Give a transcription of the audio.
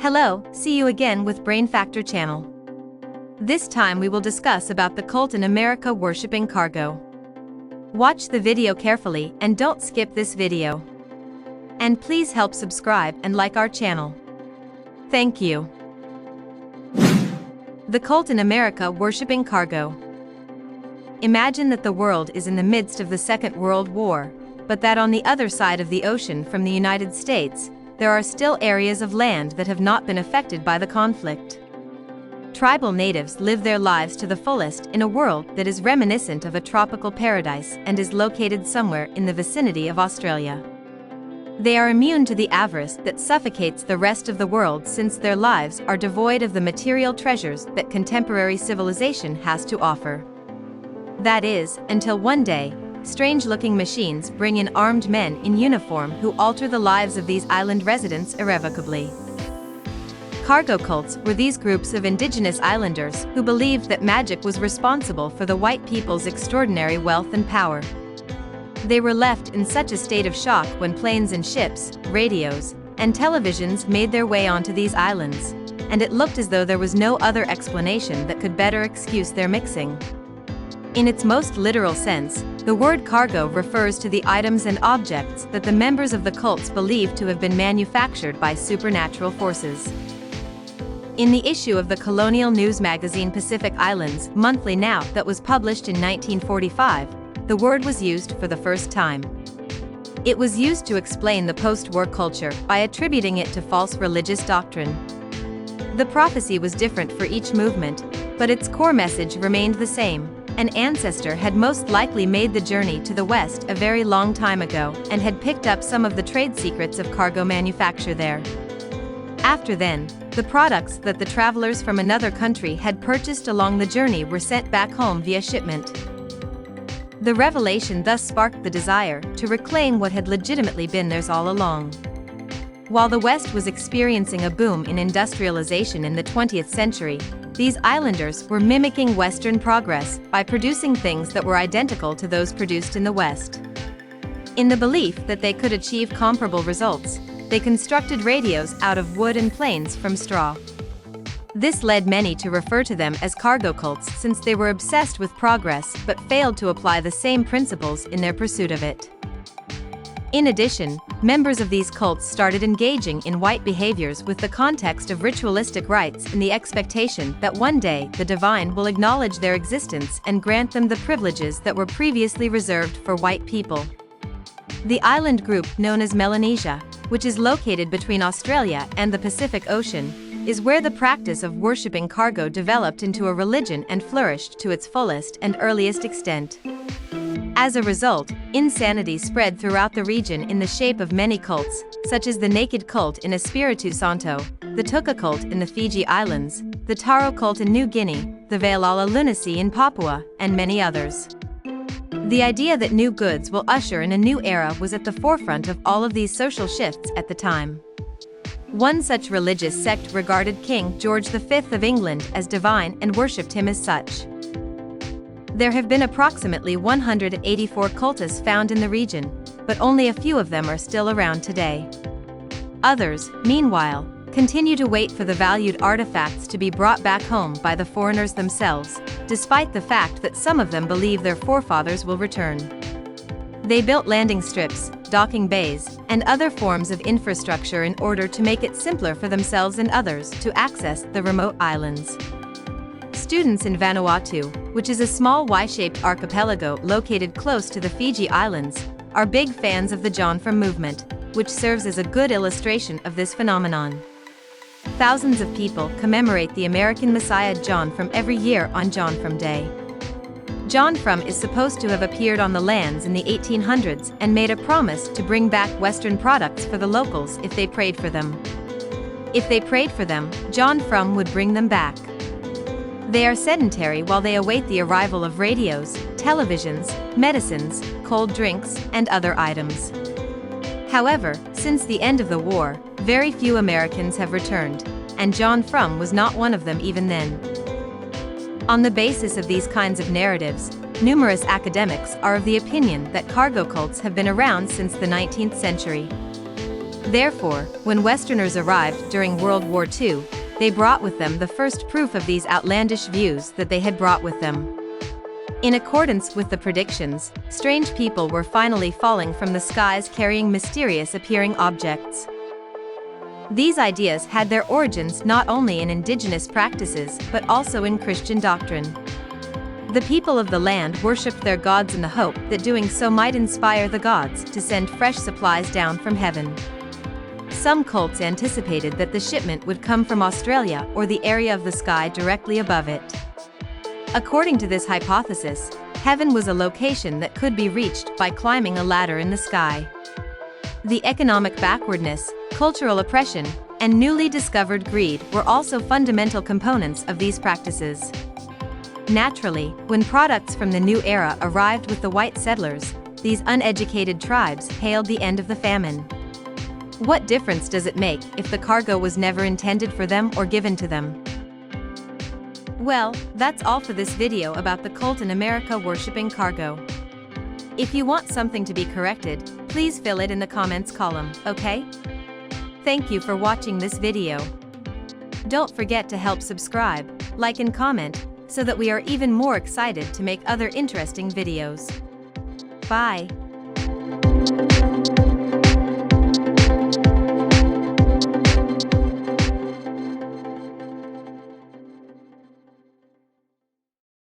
Hello, see you again with Brainfactor channel. This time we will discuss about the cult in America worshipping cargo. Watch the video carefully and don't skip this video. And please help subscribe and like our channel. Thank you. The cult in America worshipping cargo. Imagine that the world is in the midst of the Second World War, but that on the other side of the ocean from the United States, there are still areas of land that have not been affected by the conflict. Tribal natives live their lives to the fullest in a world that is reminiscent of a tropical paradise and is located somewhere in the vicinity of Australia. They are immune to the avarice that suffocates the rest of the world since their lives are devoid of the material treasures that contemporary civilization has to offer. That is, until one day, strange-looking machines bring in armed men in uniform who alter the lives of these island residents irrevocably. Cargo cults were these groups of indigenous islanders who believed that magic was responsible for the white people's extraordinary wealth and power. They were left in such a state of shock when planes and ships, radios, and televisions made their way onto these islands, and it looked as though there was no other explanation that could better excuse their mixing. In its most literal sense, the word cargo refers to the items and objects that the members of the cults believed to have been manufactured by supernatural forces. In the issue of the colonial news magazine Pacific Islands Monthly Now that was published in 1945, the word was used for the first time. It was used to explain the post-war culture by attributing it to false religious doctrine. The prophecy was different for each movement, but its core message remained the same. An ancestor had most likely made the journey to the West a very long time ago and had picked up some of the trade secrets of cargo manufacture there. After then, the products that the travelers from another country had purchased along the journey were sent back home via shipment. The revelation thus sparked the desire to reclaim what had legitimately been theirs all along. While the West was experiencing a boom in industrialization in the 20th century, these islanders were mimicking Western progress by producing things that were identical to those produced in the West. In the belief that they could achieve comparable results, they constructed radios out of wood and planes from straw. This led many to refer to them as cargo cults since they were obsessed with progress but failed to apply the same principles in their pursuit of it. In addition, members of these cults started engaging in white behaviors with the context of ritualistic rites in the expectation that one day the divine will acknowledge their existence and grant them the privileges that were previously reserved for white people. The island group known as Melanesia, which is located between Australia and the Pacific Ocean, is where the practice of worshipping cargo developed into a religion and flourished to its fullest and earliest extent. As a result, insanity spread throughout the region in the shape of many cults, such as the Naked Cult in Espiritu Santo, the Tuka Cult in the Fiji Islands, the Taro Cult in New Guinea, the Vailala Lunacy in Papua, and many others. The idea that new goods will usher in a new era was at the forefront of all of these social shifts at the time. One such religious sect regarded King George V of England as divine and worshipped him as such. There have been approximately 184 cultists found in the region, but only a few of them are still around today. Others, meanwhile, continue to wait for the valued artifacts to be brought back home by the foreigners themselves, despite the fact that some of them believe their forefathers will return. They built landing strips, docking bays, and other forms of infrastructure in order to make it simpler for themselves and others to access the remote islands. Students in Vanuatu, which is a small Y-shaped archipelago located close to the Fiji Islands, are big fans of the John From movement, which serves as a good illustration of this phenomenon. Thousands of people commemorate the American Messiah John From every year on John From Day. John From is supposed to have appeared on the lands in the 1800s and made a promise to bring back Western products for the locals if they prayed for them. If they prayed for them, John From would bring them back. They are sedentary while they await the arrival of radios, televisions, medicines, cold drinks, and other items. However, since the end of the war, very few Americans have returned, and John From was not one of them even then. On the basis of these kinds of narratives, numerous academics are of the opinion that cargo cults have been around since the 19th century. Therefore, when Westerners arrived during World War II, they brought with them the first proof of these outlandish views that they had brought with them. In accordance with the predictions, strange people were finally falling from the skies carrying mysterious-appearing objects. These ideas had their origins not only in indigenous practices but also in Christian doctrine. The people of the land worshipped their gods in the hope that doing so might inspire the gods to send fresh supplies down from heaven. Some cults anticipated that the shipment would come from Australia or the area of the sky directly above it. According to this hypothesis, heaven was a location that could be reached by climbing a ladder in the sky. The economic backwardness, cultural oppression, and newly discovered greed were also fundamental components of these practices. Naturally, when products from the new era arrived with the white settlers, these uneducated tribes hailed the end of the famine. What difference does it make if the cargo was never intended for them or given to them? Well, that's all for this video about the cult in America worshipping cargo. If you want something to be corrected, please fill it in the comments column, okay? Thank you for watching this video. Don't forget to help subscribe, like and comment, so that we are even more excited to make other interesting videos. Bye.